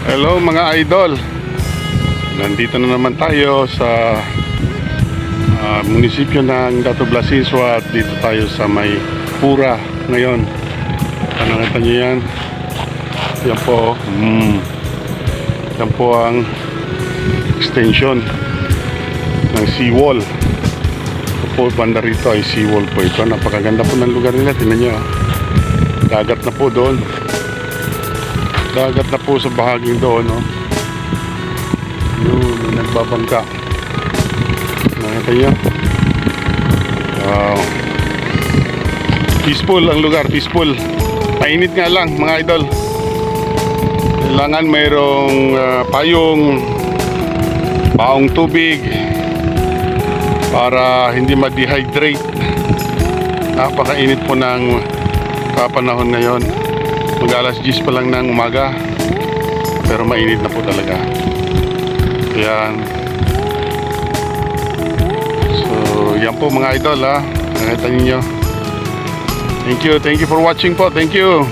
Hello mga idol. Nandito na naman tayo sa munisipyo ng Dato Blasinswa at dito tayo sa may Pura ngayon. Nakita nyo yan? Yan po. Yan po ang extension ng seawall. Ito po, banda rito ay seawall po ito. Napakaganda po ng lugar nila. Tingnan nyo. Dagat na po doon. Dagat na po sa bahaging doon, no? Yun, nagbabangka. Nakita nyo? Wow. Peaceful ang lugar, peaceful. Mainit nga lang, mga idol. Kailangan mayroong payong, baong tubig para hindi ma-dehydrate. Napakainit po ng kapanahon ngayon. Mag-alas 10 pa lang ng umaga, pero mainit na po talaga. Yan. So, yan po mga idol, ha. Nakita ninyo. Thank you for watching po. Thank you.